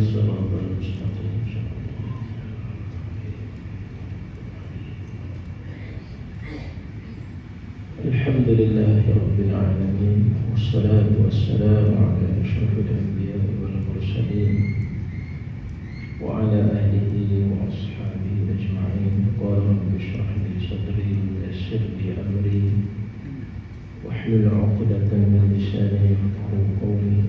الصراط المستقيم. الحمد لله رب العالمين، والصلاة والسلام على أشرف الأنبياء والمرسلين وعلى آله وأصحابه أجمعين. قال رب اشرح لي صدري ويسر لي أمري واحلل عقدة من لساني يفقهوا قولي.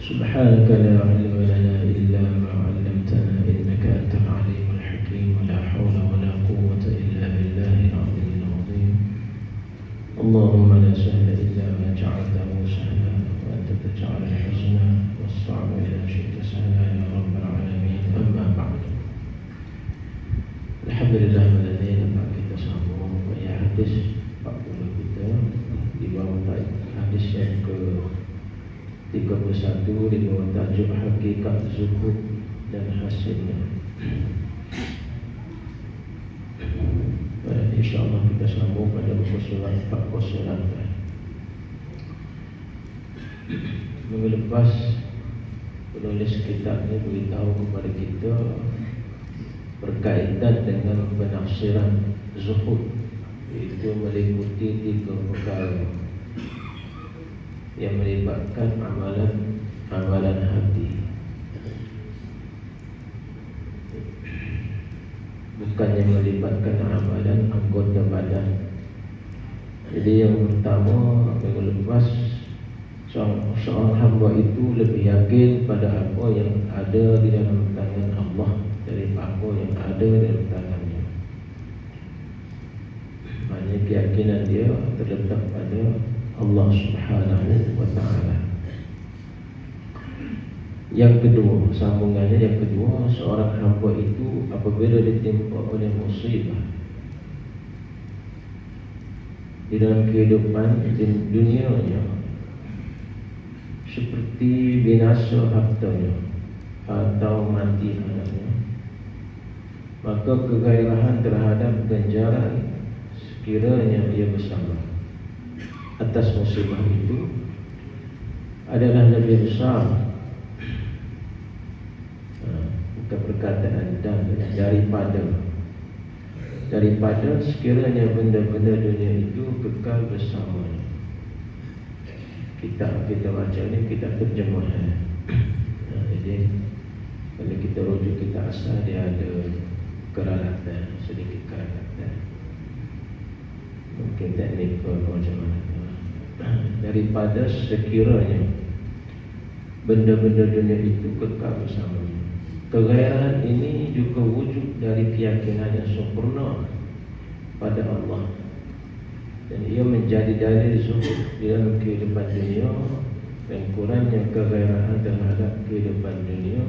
سبحانك لا علم لنا إلا ما علمتنا إنك أنت العليم الحكيم. ولا حول ولا قوة إلا بالله العظيم العظيم. اللهم لا سهل إلا ما جعلته سهلا وأنت تجعل الحزن والصعب إذا شئت سهلا يا رب العالمين. أما بعد، Alhamdulillah malam dapat kita sambung ayat hadis 40 kita di bawah hadis yang ke 31 di bawah tajuk hakikat zuhud dan hasilnya. InsyaAllah kita sambung pada buku surat 408. Minggu lepas penulis kitab ini beritahu kepada kita berkaitan dengan penafsiran zuhud, iaitu meliputi 3 perkara yang melibatkan amalan hati, bukan yang melibatkan amalan anggota badan. Jadi yang pertama, minggu lepas seorang hamba itu lebih yakin pada apa yang ada di dalam tangan Allah daripada apa yang ada dalam tangannya. Maknanya keyakinan dia terletak pada Allah Subhanahu wa ta'ala. Yang kedua, sambungannya yang kedua, seorang hamba itu apabila ditimpa oleh musibah di dalam kehidupan dunianya, seperti binasa hartanya atau mati anaknya, maka kegairahan terhadap ganjaran sekiranya ia bersabar atas musibah itu adalah lebih besar, bukan perkataan dan, daripada sekiranya benda-benda dunia itu kekal bersamanya. Kita baca ni, kita terjemahan. Jadi kalau kita rujuk kita asal, dia ada keralatan, sedikit keralatan, mungkin teknik macam mana, daripada sekiranya benda-benda dunia itu kekal bersamanya. Kegairahan ini juga wujud dari keyakinan yang sempurna pada Allah, dan ia menjadi dalil zuhud di dalam kehidupan dunia, dan kurangnya kegairahan terhadap kehidupan dunia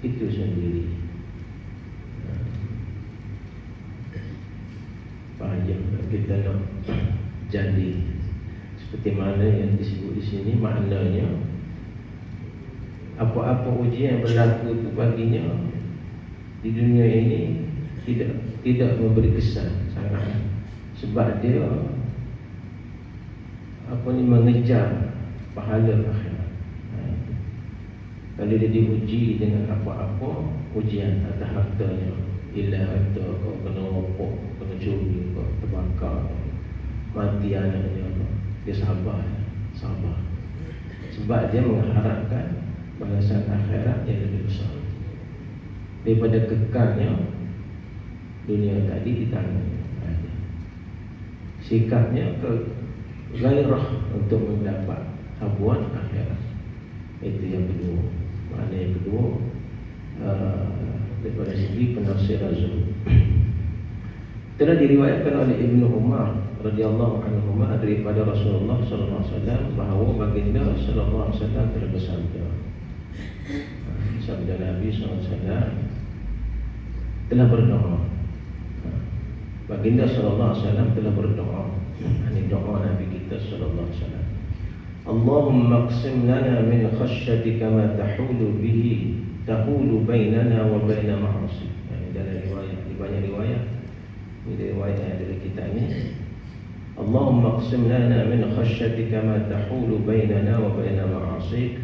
itu sendiri. Payah kita nak jadi seperti mana yang disebut di sini. Maknanya apa-apa ujian yang berlaku itu baginya di dunia ini tidak memberi kesan sangat, sebab dia mengejar pahala akhirat. Kalau dia diuji dengan apa-apa ujian atas hartanya, ila harta kau kena rokok, kena curi, kau terbakar, mati anaknya, dia sabar, sebab dia mengharapkan balasan akhirat yang lebih besar daripada kekalnya dunia tadi di tangannya. Sikapnya gairah untuk mendapat habuan akhirat. Itu yang kedua. Makna yang kedua daripada segi penafsiran zuhud. Telah diriwayatkan oleh Ibnu Umar radhiyallahu anhu daripada Rasulullah sallallahu alaihi wasallam bahawa baginda sallallahu alaihi wasallam telah bersabda. Sabda Nabi sallallahu alaihi wasallam telah berdoa. Baginda sallallahu alaihi wasallam telah berdoa. Ini doa Nabi kita sallallahu alaihi wasallam. Allahumma aqsim lana min khashyatika ma tahulu bainana wa baina ma'asik. Dalam riwayat, di banyak riwayat, ini riwayat yang ada di kitab ini. Allahumma aqsim lana min khashyatika ma tahulu bainana wa baina ma'asik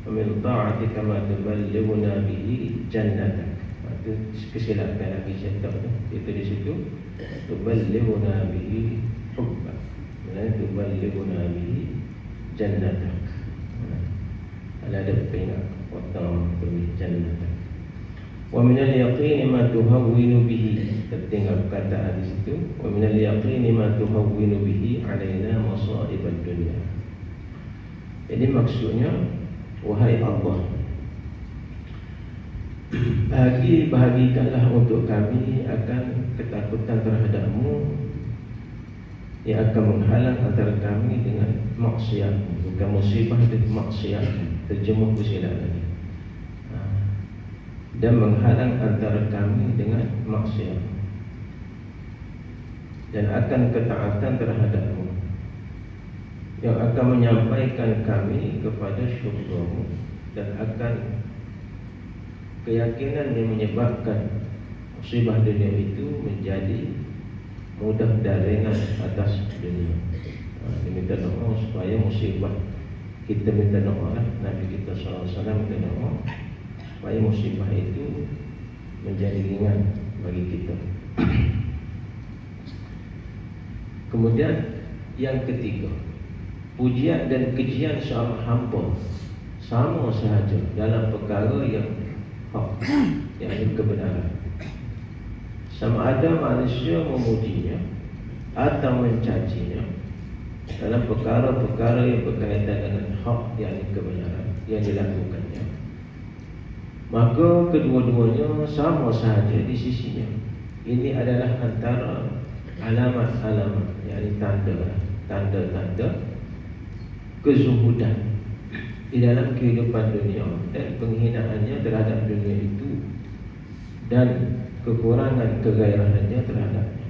min ta'atika ma tuballighuna bihi jannatak. Itu kesilapan lagi cetak tu. Itu di situ tuballighuna bihi hubbak. Tuballighuna bihi jannatak. Ada pengat potong demi jannatak. Wa min al-yaqini ma tuhawwinu bihi. Tertinggal kata di situ. Wa min al-yaqini ma tuhawwinu bihi alaina masa'ib ad-dunya. Jadi maksudnya, wahai Allah, bahagikanlah untuk kami akan ketakutan terhadap-Mu yang akan menghalang antara kami dengan maksiat. Bukan musibah, dan maksiat. Terjemah bersilap lagi. Dan menghalang antara kami dengan maksiat, dan akan ketaatan terhadap-Mu yang akan menyampaikan kami kepada syurga-Mu, dan akan keyakinan yang menyebabkan musibah dunia itu menjadi mudah dan ringan atas dunia. Minta doa supaya musibah kita minta doa, Nabi kita SAW minta doa supaya musibah itu menjadi ringan bagi kita. Kemudian yang ketiga, pujian dan kejian seorang hamba sama sahaja dalam perkara yang hak, yang kebenaran. Sama ada manusia memujinya atau mencacinya dalam perkara-perkara yang berkaitan dengan hak, yang kebenaran yang dilakukannya, maka kedua-duanya sama sahaja di sisinya. Ini adalah antara alamat-alamat, yakni tanda-tanda kezuhudan di dalam kehidupan dunia dan penghinaannya terhadap dunia itu, dan kekurangan kegairahannya terhadapnya.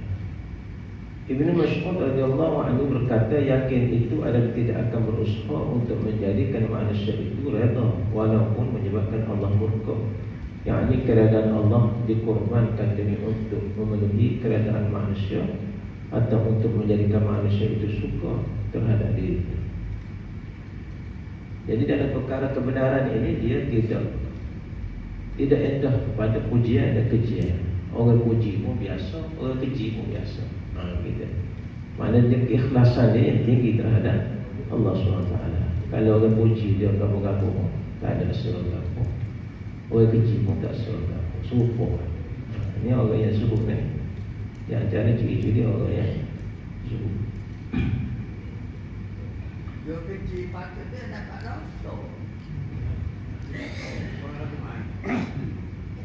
Ibnu Mas'ud radhiyallahu anhu berkata, yakin itu adalah tidak akan berusaha untuk menjadikan manusia itu redha walaupun menyebabkan Allah murka, yakni keredaan Allah dikorbankan demi untuk memenuhi keredaan manusia atau untuk menjadikan manusia itu suka terhadap dirinya. Jadi dalam perkara kebenaran ini dia tidak endah kepada pujian dan kejian. Orang puji pun biasa, orang keji pun biasa. Gitu. Maknanya keikhlasan dia yang tinggi terhadap Allah SWT. Kalau orang puji dia gapo-gapo, tak ada serga-gapo. Orang keji pun tak serga-gapo, serupa. Ini orang yang serupa ni. Di antara ciri-ciri orang yang serupa. Dia keji patut dia dapat rasa.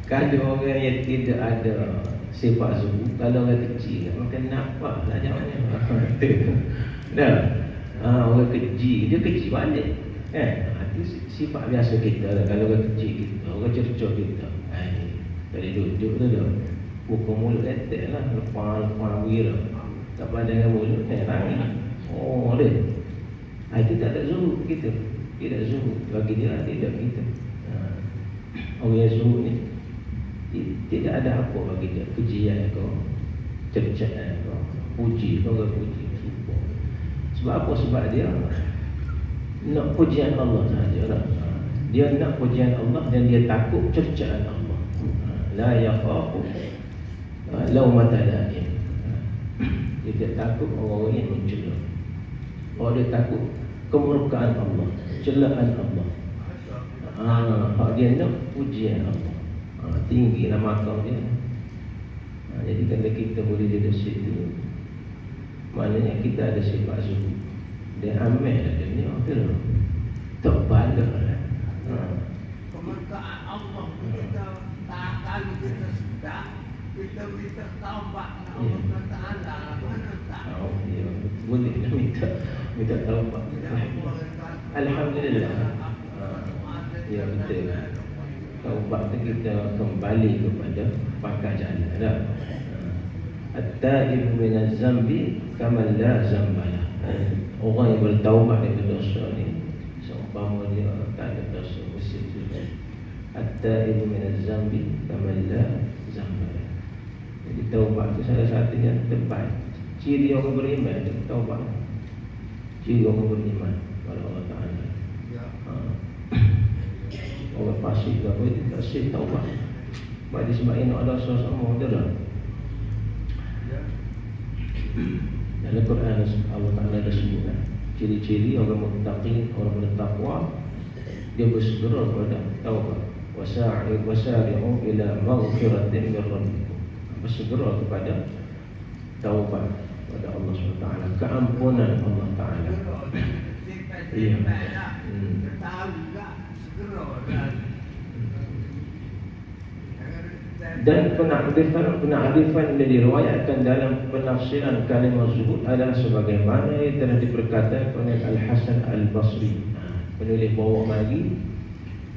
Kalau orang yang tidak ada sifat zuhud, kalau orang kecil makan nampak lah jawapannya. Dah. Orang kecil, dia kecil balik. Itu sifat biasa kita lah. Kalau orang kecil kita, orang cercok kita. Dari duduk tu dah. Buka mulut letak lah. Lepas wira. Tak pandang dengan mulut, terang. Oh dia. Itu tak ada zuhud kita. Tidak zuhud. Bagi dia tidak kita. Orang yang zuhud ni tidak ada apa bagi dia, kejian kau, cercaan kau, puji kau, puji super. Sebab apa? Sebab dia nak pujian Allah sahaja. Dia nak pujian Allah dan dia takut cercaan Allah. La yakhafu laumata laim. Dia takut orang yang mencela. Dia takut kemurkaan Allah, celaan Allah. Dia nak pujian Allah. Tinggi lah makam dia. Jadi kalau kita boleh duduk situ, maknanya kita ada sifat zuhud. Dia ambil lah dunia tu, tak balik lah. Kemurkaan Allah kita tak kali kita sudah, kita minta taubat Allah Ta'ala. Mana tak? Boleh lah minta taubat. Alhamdulillah. Ya betul. Taubat tu kita kembali kepada pangkal jalan dah. At-ta'ibu minaz zambi kaman la zambala. Orang yang bertaubat dari dosa ni seumpama dia tak ada dosa mesti tu. At-ta'ibu minaz zambi kaman la zambala. Jadi taubat tu salah satunya terbaik. Ciri orang beriman tu taubat. Ciri orang beriman kepada Allah Ta'ala. fasik ke apa itu tak sah taubat. Sebab disebabkan ada sama tu dah. Dalam Quran Allah Ta'ala dah sebutkan ciri-ciri orang muttaqin, orang bertakwa, dia bersegera kepada taubat. Wasari'u ila maghfiratin min rabbikum. Bersegera kepada taubat kepada Allah SWT, keampunan Allah Ta'ala. Iya. Dan penarifan yang diriwayatkan dalam penafsiran kalimah zuhud adalah sebagaimana yang telah diperkatakan oleh Al-Hasan Al-Basri. Penulis bawa lagi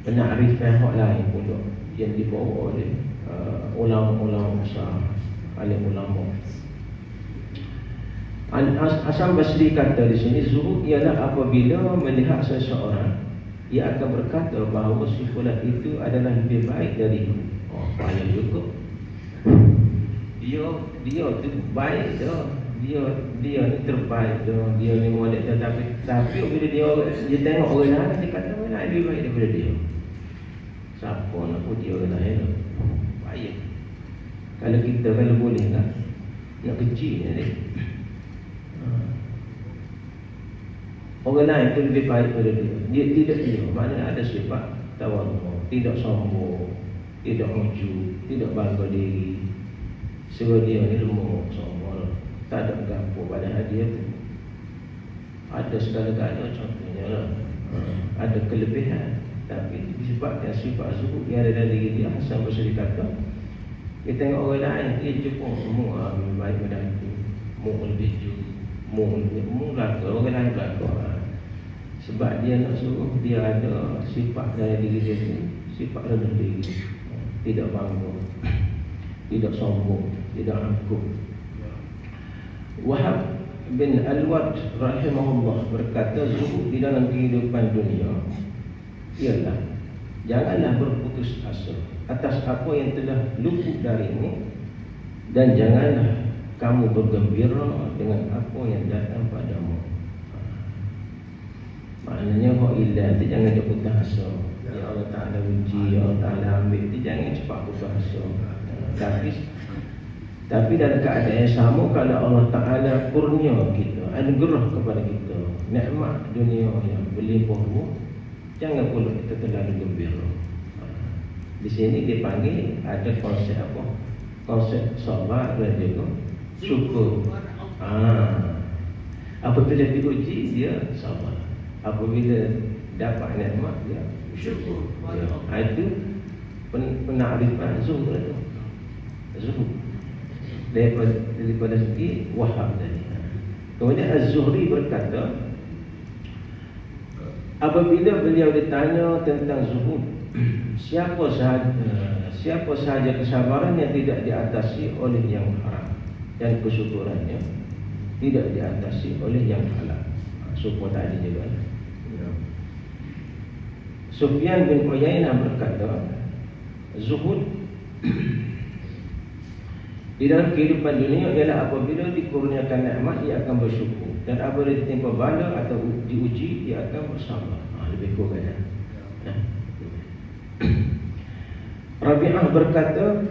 penarifan hak lain pula yang dibawa oleh ulama-ulama besar, alim ulama. Hasan Basri kata di sini, zuhud ialah apabila melihat seseorang, ia akan berkata bahawa si fulan itu adalah lebih baik dariku. Payah juga. Dia tu baik dah. Dia ni terbaik dah. Dia ni molek dah, tapi bila dia tengok orang lain, dia kata orang lain lebih baik daripada dia. Siapa nak puji orang lain? Payah. Kalau kita boleh tak nak kecil ni. Orang lain tu lebih baik daripada dia. Dia tidak dia. Maknanya ada sifat tawadhu, tidak sombong, tidak ujub, tidak bangga diri. Sebab dia ni lemah, sombong, tak ada gampu pada hadiah tu. Ada segala-galanya contohnya lah. Ada kelebihan, tapi disebabkan sifat zuhud yang ada dalam diri dia. Hasan Basri kata, kita tengok orang lain, dia jepung semua baik pada itu. Mu lebih jujur, mu belakang, orang lain belakang. Sebab dia nak suruh, dia ada sifat dalam diri dia ni, sifat rendah diri, tidak bangga, tidak sombong, tidak angkuh. Wahab bin Al-Wad rahimahullah berkata, zuhud di dalam kehidupan dunia ialah janganlah berputus asa atas apa yang telah luput darimu, dan janganlah kamu bergembira dengan apa yang datang padamu. Maknanya hak ilah tu jangan dia putus asa. Ya Allah Ta'ala uji, ya Allah Ta'ala ambil, dia jangan cepat putus asa. Tapi dalam keadaan yang sama, kalau Allah Ta'ala kurnia kita, anugerah kepada kita nikmat dunia yang berlimpah ruah, jangan pula kita terlalu gembira. Di sini dia panggil ada konsep apa? Konsep sabar dan juga syukur. Apabila diuji, dia sabar. Apabila dapat nikmat, dia syukur. Itu penarifan zuhud itu. Zuhud daripada segi Wahab tadi. Kemudian Az-Zuhri berkata, apabila beliau ditanya tentang zuhud, siapa sahaja kesabaran yang tidak diatasi oleh yang haram, dan kesyukurannya tidak diatasi oleh yang halal. Syukur tadi juga. Sufyan bin Uyainah berkata, zuhud di dalam kehidupan dunia ialah apabila dikurniakan nikmat, ia akan bersyukur, dan apabila ditimpa bala atau diuji, ia akan bersabar. Lebih kurang. Rabi'ah berkata,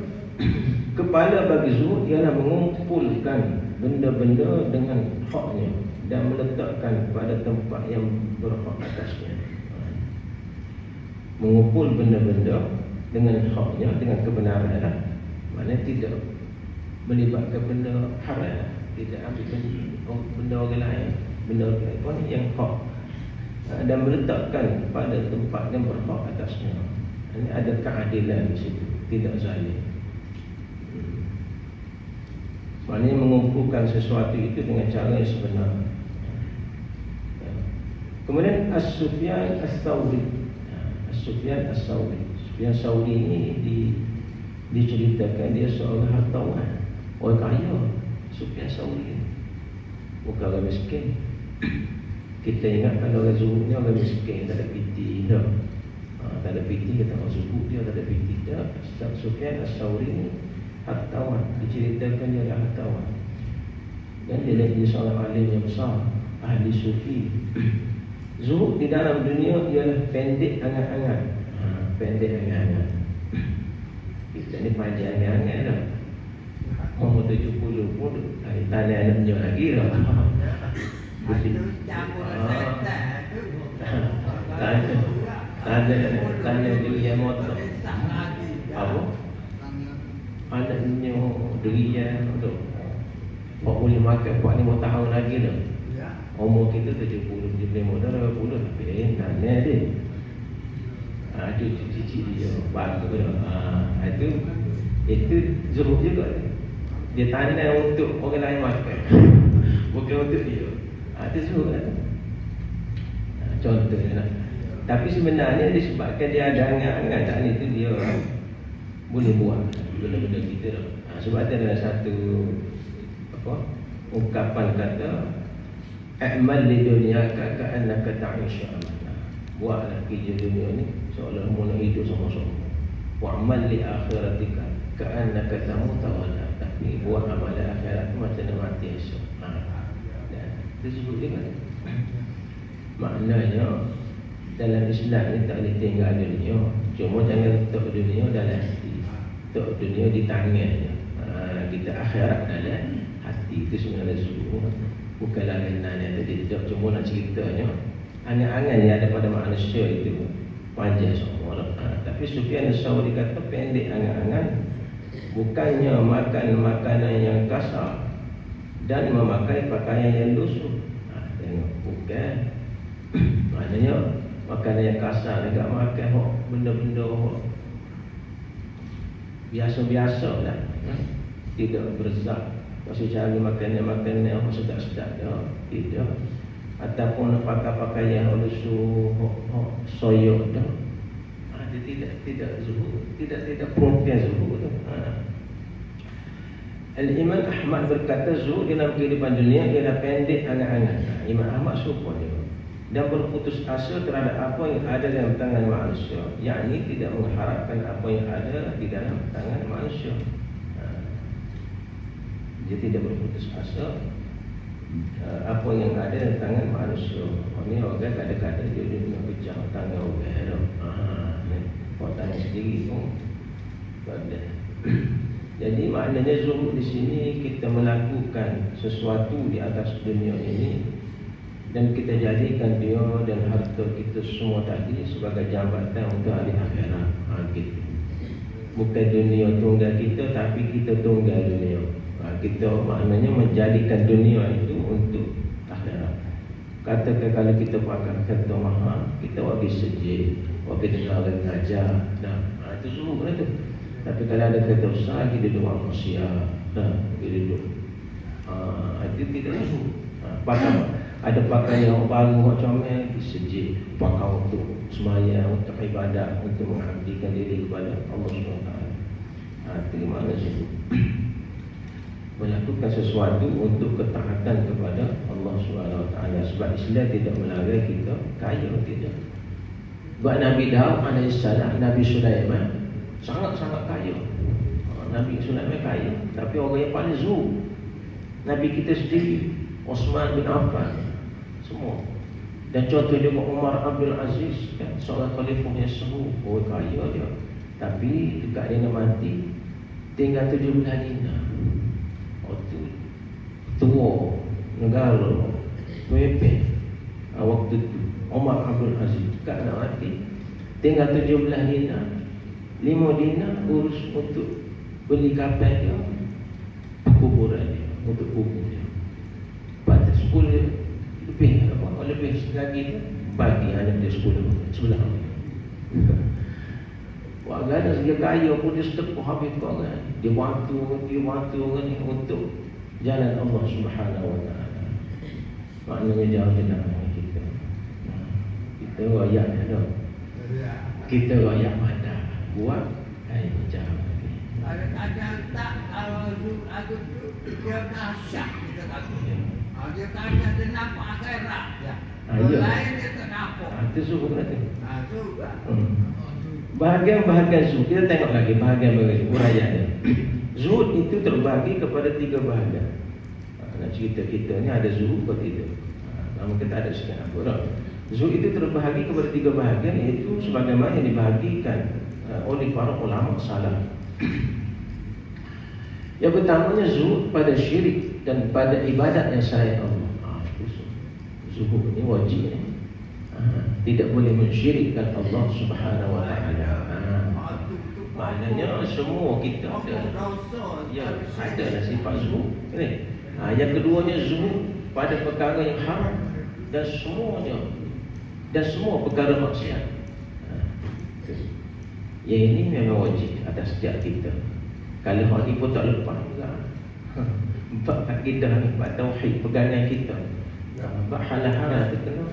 kepala bagi zuhud ialah mengumpulkan benda-benda dengan haknya dan meletakkan pada tempat yang berhak atasnya. Mengumpul benda-benda dengan haknya, dengan kebenaran, maknanya tidak melibatkan benda haram, tidak ambil benda orang lain, benda orang lain yang hak, dan meletakkan pada tempat yang berhak atasnya. Ini ada keadilan di situ, tidak zalim. Maknanya mengumpulkan sesuatu itu dengan cara yang sebenar. Kemudian As-Sufyan As-Thawri. As-Sufyan As-Thawri. Sufyan As-Thawri ini diceritakan dia seorang hartawan, orang kaya. Sufyan As-Thawri bukan orang miskin. Kita ingat kalau orang zuhud ni orang miskin, tak ada piti dah. Tak ada piti, kata orang zuhud dia tak ada piti dah. Sufyan As-Thawri ni hartawan, diceritakan dia adalah hartawan, dan dia seorang alim yang besar, ahli sufi. Zuhud di dalam dunia ialah pendek angan-angan. pendek angan-angan. Kita ni panjang angan-angan dah. Umur 70 pun tanya anaknya lagi dah. Itu campur setan tu. Tanya dia motor. Tak lagi. Apa? Anaknya dia tu. Pak boleh makan 4-5 tahun lagi dah. Ya. Umur kita 70, 75 dah 80 tapi tanya dia. Itu cicit dia bagus dah. Itu zuhud juga. Dia tanya untuk orang lain makan. Bukan untuk dia. Itu zuhud lah. Contohnya lah. Tapi sebenarnya disebabkan dia ada angan-angan tak ni tu dia boleh buat benda-benda kita dah. Sebab ada satu ungkapan kata a'mal li dunyaka ka'annaka ta'ishu amanah. Buatlah kerja dunia ni seolah mula hidup sama-sama. Wa'mal li akhiratika ka'annaka tamuta wala. Tapi buat amal akhirat tu macam nak mati esok. Itu sebut juga. Maknanya dalam Islam ni tak boleh tinggal dunia. Cuma jangan letak dunia dalam hati. Letak dunia di tangan je. Kita akhirat dalam hati. Itu sebenarnya suruh. Bukanlah lain-lain yang tadi tidak. Cuma nak ceritanya angan-angan yang ada pada manusia itu panjang semua lah. Tapi Sufyan Ats-Tsauri kata pendek angan-angan. Bukannya makan makanan yang kasar dan memakai pakaian yang lusuh. Tengok, bukan. Maknanya makanan yang kasar agak makan benda-benda biasa-biasa lah. Tidak berzat. Maksud cari makanan yang sedap-sedap dah. Tidak. Ataupun pakai pakaian yang lusuh, soyok dah. Dia tidak zuhud, tidak program zuhud tu. Al-Imam Ahmad berkata zuhud dalam kehidupan dunia ialah pendek angan-angan. Imam Ahmad serupa juga. Dan berputus asa terhadap apa yang ada dalam tangan manusia, yakni tidak mengharapkan apa yang ada di dalam tangan manusia. Dia tidak berputus asa apa yang ada dalam tangan manusia. Ini orang kadang-kadang dia nak pecah tangan orang. Kau tanya sendiri pun pada. Jadi maknanya zuhud di sini kita melakukan sesuatu di atas dunia ini dan kita jadikan dia dan harta kita semua tadi sebagai jambatan untuk hari akhirat. Gitu. Bukan dunia tunggal kita, tapi kita tunggal dunia. Kita maknanya menjadikan dunia itu untuk akhirat. Katakan kalau kita pakai kereta mahal, kita bagi sejid, bagi dengar ngajar, itu semua benda tu. Tapi kalau ada kereta besar, kita duduk manusia, kita duduk. Itu tidak semua. Ada pakai yang baru macam ni, sejid, pakai untuk semayang, untuk ibadat, untuk mengabdikan diri kepada Allah SWT. Itu makna sih. Melakukan sesuatu untuk ketaatan kepada Allah SWT. Sebab Islam tidak melarang kita kaya, tidak. Buat Nabi Daud AS, Nabi Sulaiman sangat-sangat kaya. Nabi Sulaiman kaya, tapi orang yang paling zuhud Nabi kita sendiri, Osman bin Affan, semua. Dan contoh juga Umar Abdul Aziz, kan, seorang khalifah yang zuhud, orang kaya dia. Tapi dekat dia nak mati, tinggal 7 bulan dinar. Waktu tua negara pemimpin waktu itu Umar Abdul Aziz dekat nak mati, tinggal 17 dinar. 5 dinar urus untuk beli kapal dia, kuburan dia, untuk kubur dia. Pada 10 lebih lagi tu bagi anak dia 10 sebelah. Wah, ada dia kaya pun dia sedekah habis kau kan. Dia bantu ni untuk jalan Allah Subhanahu Wa Taala. Maknanya jauh-jauh dengan kita. Kita royak dah. Kita royak pada buat macam ni. Kadang-kadang tak, kalau aku tu dia dahsyat kita kata. Dia kata dia nampak akhirat ya. Orang lain dia tak nampak. Itu suruh kata. Juga. Bahagian-bahagian zuhud, kita tengok lagi bahagian-bahagian uraian dia. Zuhud itu terbagi kepada 3 bahagian. Nak cerita kita ni ada zuhud atau tidak? Nama kita ada sekian apa dah. Zuhud itu terbahagi kepada 3 bahagian, iaitu sebagaimana yang dibahagikan oleh para ulama salaf. Yang pertamanya zuhud pada syirik dan pada ibadat yang selain Allah. Zuhud ini wajib ni. Tidak boleh mensyirikkan Allah Subhanahu wa taala. Maknanya semua kita ada. Ya, ada sifat zuhud. Yang keduanya zuhud pada perkara yang haram dan semua perkara maksiat. Yang ini memang wajib atas setiap kita. Kalau hal ni pun tak lepas juga. Empat akidah ni, empat tauhid pegangan kita. Empat hal-hal tu kena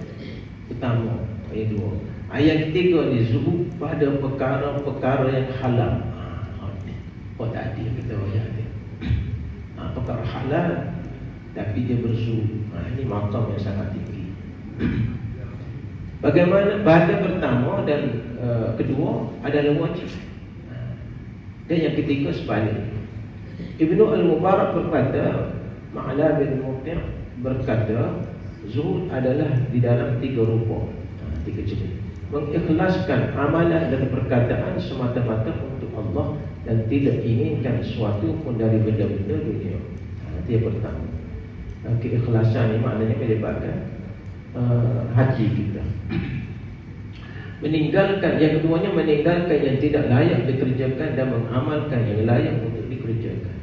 pertama, ayat 2. Ayat ketiga ni zuhud pada perkara-perkara yang halal. Tadi kita ayat ni. Perkara halal tapi dia berzuhud. Ini makam yang sangat tinggi. Bagaimana bahagian pertama dan kedua adalah wajib. Dan yang ketiga sebalik. Ibnu Al-Mubarak berkata, Ma'la bin Muqti' berkata, zuhud adalah di dalam 3 rupa, 3 jenis. Mengikhlaskan amalan dan perkataan semata-mata untuk Allah dan tidak inginkan sesuatu pun dari benda-benda dunia. Itu yang pertama. Keikhlasan ini maknanya melibatkan hati kita. Meninggalkan, yang keduanya meninggalkan yang tidak layak dikerjakan dan mengamalkan yang layak untuk dikerjakan.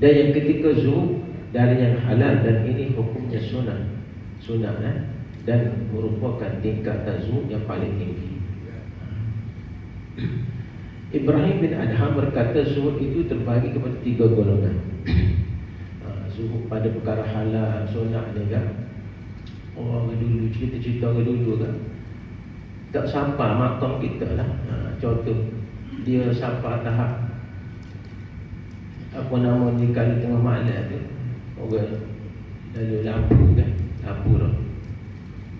Dan yang ketiga zuhud dari yang halal, dan ini hukumnya sunnah dan merupakan tingkatan zuhud yang paling tinggi. Ibrahim bin Adham berkata zuhud itu terbagi kepada 3 golongan. Zuhud pada perkara halal, sunnah ni kan. Orang dulu cerita-cerita dulu kan, tak sampai makam kita lah. Contoh, dia sampai tahap apa nama ni, kali tengah malam tu orang lalu lampu kan, lampu tu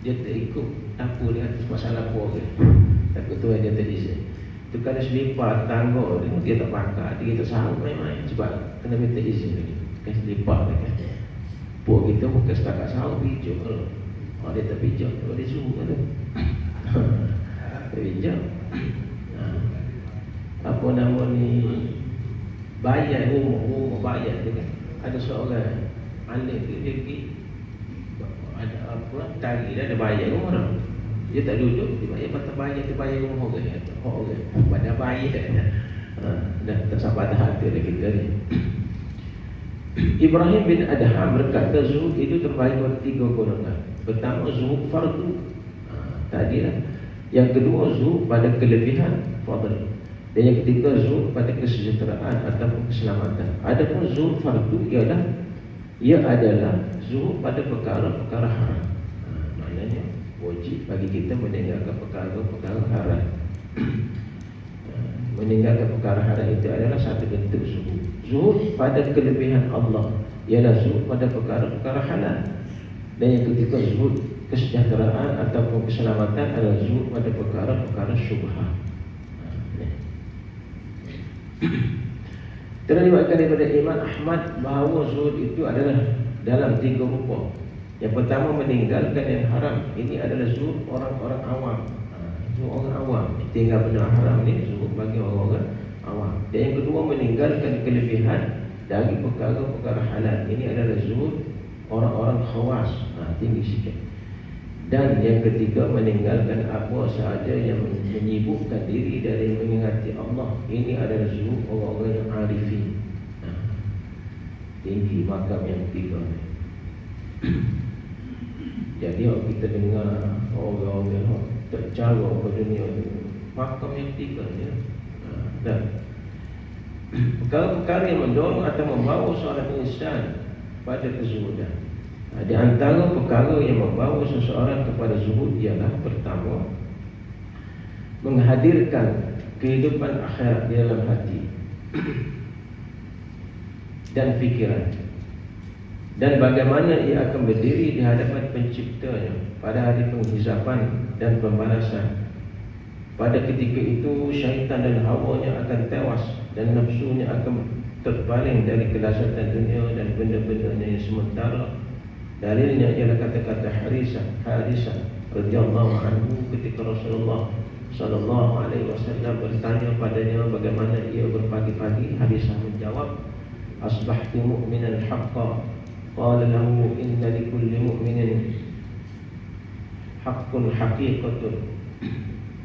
dia tak ikut lampu dia atas masalah apa ke, takut tu dia tak disini. Tu kalau selipar tangga dia tak pakai, dia tak sahut main-main sebab kena minta izin lagi. Kan selipar kan, puak kita bukan setakat sahut pijak. Dia tak pijak, dia suruh kan tu. Tak pijak. Apa nama ni, bayar rumah bayar tu kan. Ada seorang alim dia pergi, ada apa, tari dia ada bayar rumah orang. Dia tak duduk, dia bayar patah bayar, dia bayar rumah orang. Orang pada bayar dah tak sampai tahap tu dah kita ni. Ibrahim bin Adham berkata zuhud itu terbagi kepada 3 golongan. Pertama zuhud fardu, tadilah. Yang kedua zuhud pada kelebihan fadl. Dan yang ketiga zuhud pada kesejahteraan ataupun keselamatan. Adapun zuhud fardu ia adalah zuhud pada perkara-perkara haram. Maknanya wajib bagi kita meninggalkan perkara-perkara haram. Meninggalkan perkara haram itu adalah satu bentuk zuhud. Zuhud pada kelebihan Allah ialah zuhud pada perkara-perkara halal. Dan yang ketiga zuhud kesejahteraan ataupun keselamatan adalah zuhud pada perkara-perkara syubhat. Diriwayatkan daripada Imam Ahmad bahawa zuhud itu adalah dalam 3 rupa. Yang pertama meninggalkan yang haram. Ini adalah zuhud orang-orang awam. Zuhud orang awam, tinggal benda haram ni zuhud bagi orang-orang awam. Dan yang kedua meninggalkan kelebihan dari perkara-perkara halal. Ini adalah zuhud orang-orang khawas, tinggi sikit. Dan yang ketiga meninggalkan apa sahaja yang menyibukkan diri dari mengingati Allah. Ini adalah zuhud orang-orang yang arifin. Tinggi makam yang ketiga ni. Jadi kalau kita dengar orang-orang yang tercara ke dunia ni, makam yang ketiga ni. Dan perkara-perkara yang mendorong atau membawa seorang insan pada kezuhudan. Di antara perkara yang membawa seseorang kepada zuhud ialah pertama, menghadirkan kehidupan akhirat di dalam hati dan fikiran, dan bagaimana ia akan berdiri di hadapan penciptanya pada hari penghisapan dan pembalasan. Pada ketika itu syaitan dan hawanya akan tewas dan nafsunya akan terpaling dari kelazatan dunia dan benda-bendanya yang sementara. Dalilnya ialah kata-kata Harisah radhiyallahu anhu ketika Rasulullah sallallahu alaihi wasallam bertanya padanya bagaimana ia berpagi-pagi, Harisah menjawab, asbahtu mu'minan haqqan. Qala lahu inna likulli mu'minin haqqun haqiqatun.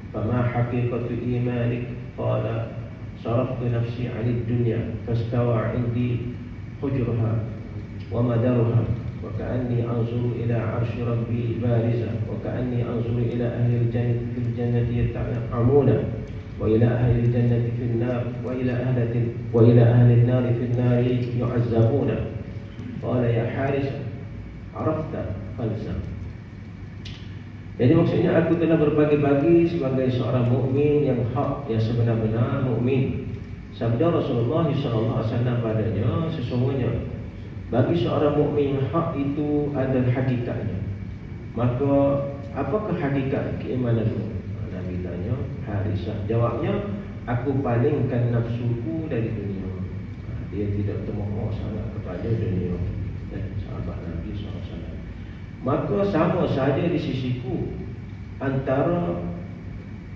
Fama haqiqatu imanik? Qala saraftu nafsi 'anid dunya fastawa 'indi hujruha wa madaruha wa ka'anni anzuru ila 'arsy rabbi bariza wa ka'anni anzuru ila ahli al-jannati fil jannati yata'amuna wa ila ahli al-jannati fil nar wa ila ahli an-nar fil nar yu'azzabuna. Qala ya Haris arafta falzam. Jadi maksudnya aku telah berbagi-bagi sebagai seorang mukmin yang hak, yang sebenar-benar mukmin. Sabda Rasulullah SAW padanya, sesungguhnya bagi seorang mukmin hak itu ada hakikatnya. Maka apakah hakikat keimananmu? Nabi tanya, Harisah jawabnya, aku palingkan nafsuku dari dunia. Dia tidak termohon sangat kepada dunia. Dan sahabat Nabi SAW. Maka sama saja di sisiku antara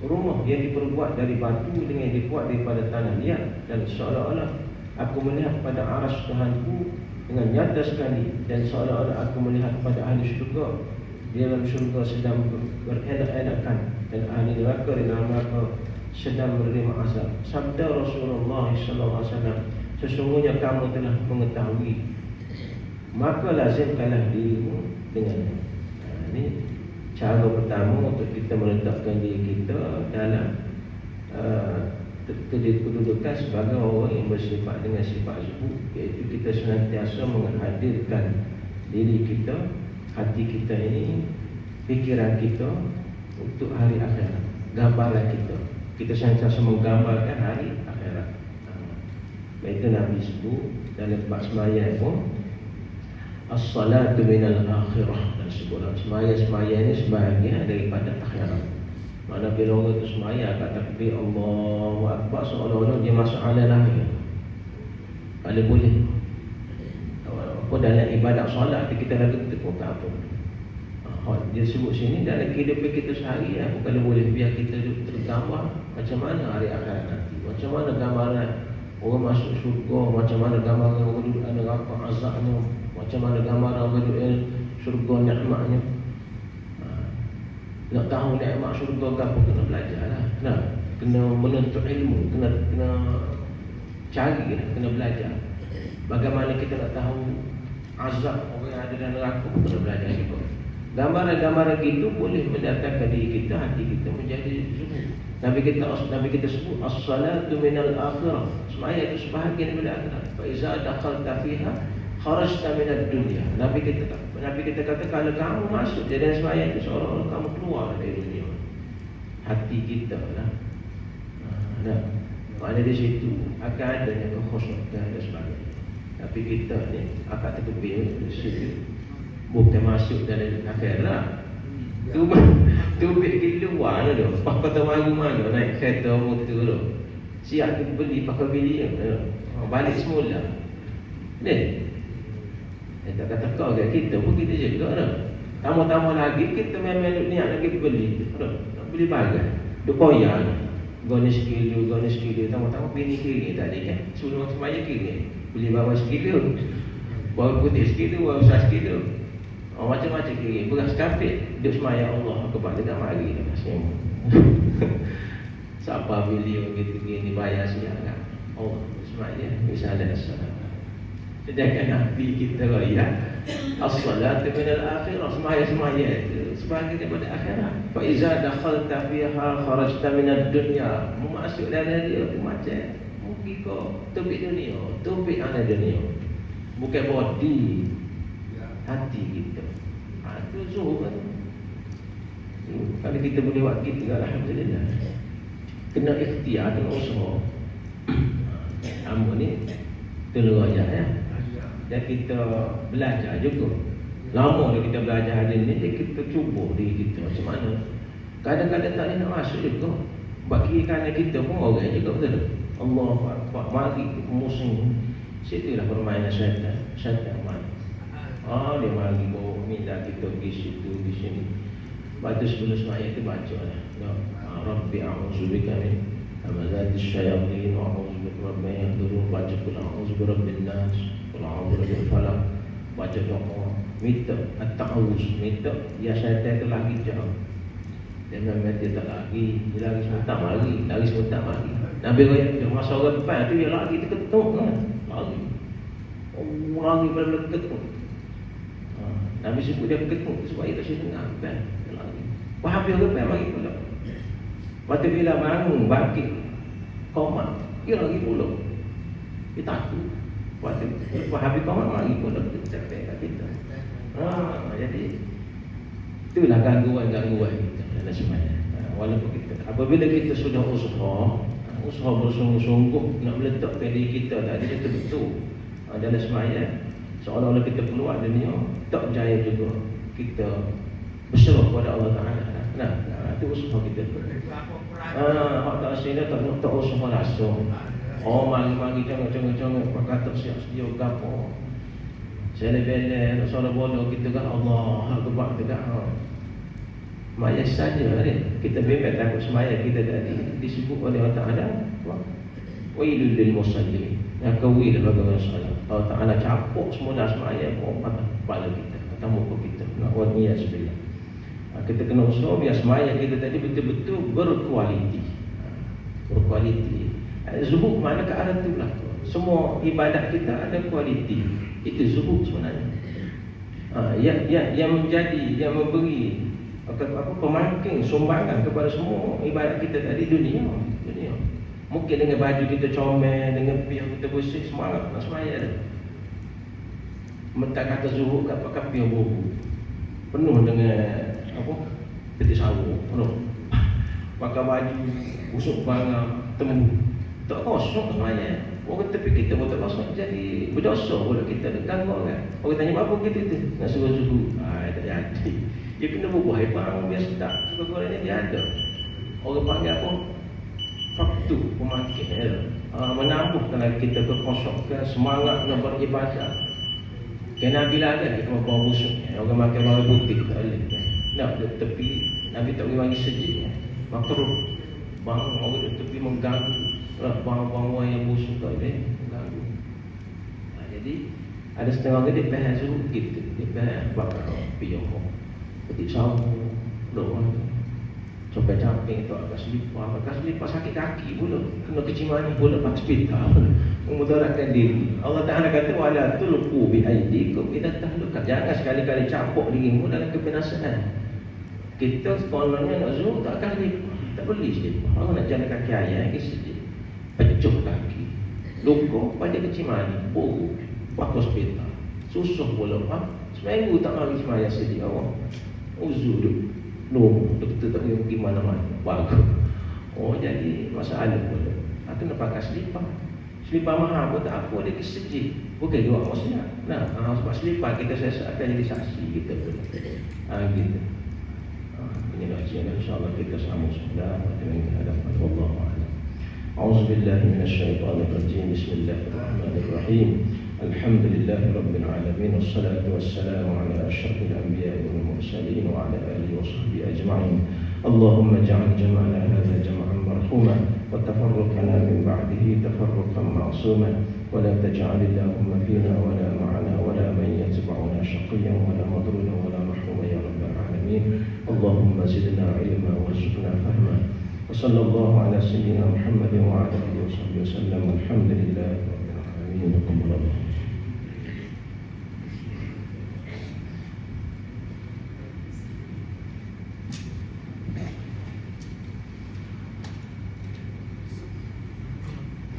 rumah yang diperbuat dari batu dengan yang dibuat daripada tanah liat, dan seolah-olah aku melihat pada aras Tuhanku dengan nyata sekali, dan seolah-olah aku melihat pada ahli syurga di dalam syurga sedang berenak-enakan, dan ahli neraka di dalam neraka sedang menerima azab. Sabda Rasulullah SAW, sesungguhnya kamu telah mengetahui, maka lazimkanlah dirimu dengannya. Ini cara pertama untuk kita meletakkan diri kita dalam kedudukan sebagai orang yang bersifat dengan sifat zuhud, iaitu kita senantiasa menghadirkan diri kita, hati kita ini, fikiran kita untuk hari akhirat. Gambaran kita senantiasa menggambarkan hari akhirat. Itu Nabi sebut dalam bab sembahyang pun, as-salatu minal akhirah, dan sebutlah sembahyang ini sebahagian daripada akhirat. Mana bila orang itu sembahyang kat takbir Allahu Akbar, seolah-olah dia masuk alam lahir. Kalau boleh apa dalam ibadat solat kita lagi tepuk tak apa. Dia sebut sini dalam kehidupan kita sehari, apa kalau boleh biar kita tergambar macam mana hari akhirat nanti, macam mana gambaran orang masuk syurga, macam mana gambaran orang duduk neraka azabnya, macam mana gambaran orang duduk syurga nikmatnya. Nak tahu nikmat syurga ke apa, kena belajar lah. Kena menuntut ilmu, kena cari, kena belajar. Bagaimana kita nak tahu azab orang yang ada dalam neraka, kena belajar juga. Gambaran-gambaran itu boleh mendatangkan diri kita, hati kita menjadi zuhud. Nabi kita sebut as-salatu minal akhirah. Sembahyang itu sebahagian daripada akhirat. Fa iza dakhalta fiha kharajta minad dunya. Nabi kita kata kalau kamu masuk dalam sembahyang itu, seolah-olah kamu keluar dari dunia. Hati kita lah. Maknanya di situ akan adanya kekhusyukan dan sebagainya. Tapi kita ni akan terkebir di situ, bukan masuk dalam akhirat. Tu pergi luar tu. Pak kata mana naik kereta motor tu. Siap tu beli pakai beli balik semula. Ni. Tak kata kau ke kita pun kita juga dah. Tambah-tambah lagi kita memang niat lagi beli. Nak beli bagai. Duk koyak. Goni sekilo, tambah-tambah bini kiri tadi kan. Sebelum semaya kiri. Beli bawah sekilo. Bawah putih sekilo, bawah besar sekilo. Macam-macam kiri. Beras kapit. Duk semaya Allah Akbar. Dia tak mari dah masih. Siapa beli begitu gini bayar siap kan. Allah semaya. Misalnya salam. Sedangkan Nabi kita raya as-salatu minal akhirah, semaya itu sebagai daripada akhirat. Fa iza dakhalta fiha kharajta minad dunya. Masuk dalam dia tu macam mungkin kau topik dunia, topik ana dunia. Bukan body, hati kita. Itu zuhud. Kalau kita boleh buat gitu, alhamdulillah. Kena ikhtiar, kena usaha. Amun ni terlalu ya. Dan kita belajar juga. Lama dah kita belajar hari ni, kita cuba diri kita macam mana. Kadang-kadang tak nak masuk juga. Bagi kerana kita pun orang juga, betul tak? Allah mari musim. Situlah permainan syaitan. Syaitan main. Dia mari bawa minta kita pergi situ, di sini. Baca sebelum semayang itu baca lah. Ya Rabbi a'udzubika min hamazatis syayatin wa a'udzubika rabbi yahdurun. Baca qul a'udzu birabbin nas, qul a'udzu birabbil falaq. Baca doa, minta at-ta'awuz, minta ya syaitan itu lagi jauh. Dia memang dia tak lagi, dia lagi sebentar lagi. Nabi kata masa orang depan tu dia lagi terketuk kan. Lagi pada ketuk. Nabi sebut dia ketuk supaya tak sedang kan. Lagi. Wahabi orang depan mari pula. Waktu bila bangun bangkit qomat, dia lagi pula. Dia takut. Waktu wahabi qomat mari pula kita. Jadi itulah gangguan kita dalam semayang. Walaupun kita apabila kita sudah usaha bersungguh-sungguh nak meletakkan diri kita tadi betul-betul dalam semayang, seolah-olah kita keluar dunia, tak berjaya juga kita berserah kepada Allah Ta'ala. Itu usaha kita. Hak tak sila tak usaha langsung. Mari jangan kata siap sedia gapo. Saya lebih nak bodoh kita kan Allah Akbar kita maya saja kita bebas takut semaya kita tadi disebut oleh Allah Ta'ala wailul lil musallin yang kawil bagi orang salat. Allah Ta'ala capuk semula semaya patah kepala kita, patah muka kita. Nak waniya sebelah. Kita kena usaha biar semaya kita tadi betul-betul berkualiti. Zuhud mana ke arah tu lah. Semua ibadat kita ada kualiti. Itu zuhud sebenarnya. Yang menjadi, yang memberi pemangking sumbangan kepada semua ibadat kita tadi dunia. Mungkin dengan baju kita comel, dengan piah kita bersih, semangat nak semaya dah. Mentak kata zuhud kat pakai piah bohu, penuh dengan peti sawu, penuh. Pakai baju busuk bangang, temu, tak kosong semaya. Orang tepi kita pun tak kosong, jadi berdosa pula kita dekat orang. Orang tanya apa kita tu nak suruh zuhud, tak jadi. Dia kena berbuah barang biasa tak. Sebenarnya dia ada. Orang panggil apa? Faktu pemangkin. Menambahkan lagi kita kekosongkan semangat nak beribadah. Kena bila ada kita bawa busuk. Orang makan barang putih tak boleh. Nak tepi Nabi tak boleh bagi sejik. Makruh. Bang orang di tepi mengganggu. Bang yang busuk tak boleh mengganggu. Jadi ada setengah orang dia faham suruh kita. Dia faham bakar piyok. Petik sawu, doang. Sampai camping tu agak selipar sakit kaki pula. Kena kecimani pula pas hospital. Memudaratkan diri. Allah Ta'ala kata wala tulqu bi aydikum ila tahlukat. Jangan sekali-kali capuk dirimu dalam kebinasaan. Kita sekolahnya nak zuhud tak akan selipar. Tak boleh selipar. Orang nak jalan kaki ayah ke sedih. Pecuh kaki. Luka pada kecimani, buruk. Pas hospital. Susah pula. Seminggu tak mari semaya sedih awak. Uzur doktor tak boleh pergi mana-mana. Bagus. Jadi masalah pula. Kena pakai selipar. Selipar mahal pun tak apa, dia kesejik. Bukan juga maksudnya. Sebab selipar kita akan jadi saksi kita pula. Gitu. Ini kajian insyaAllah kita sambung sudah dengan kehadapan Allah Ta'ala. A'udzubillahi minasyaitanirrajim. Bismillahirrahmanirrahim. Alhamdulillahi Rabbil Alamin. Wassalatu wassalamu ala asyrafil anbiya'i wal mursalin wa ala alihi wa sahbihi ajma'in. Allahumma ja'al jama'ana hadha jama'an marhuman wa tafarruqana min ba'dihi tafarruqan ma'suman wa la taj'al Allahumma fina wa la ma'ana wa la man yatba'una shaqiyyan wa la madrudan wa la mahruman ya rabbal alamin. Allahumma zidna ilma warzuqna fahma. Wa sallallahu ala sayyidina Muhammadin wa ala alihi wa sahbihi wa sallam. Alhamdulillahi rabbil alamin.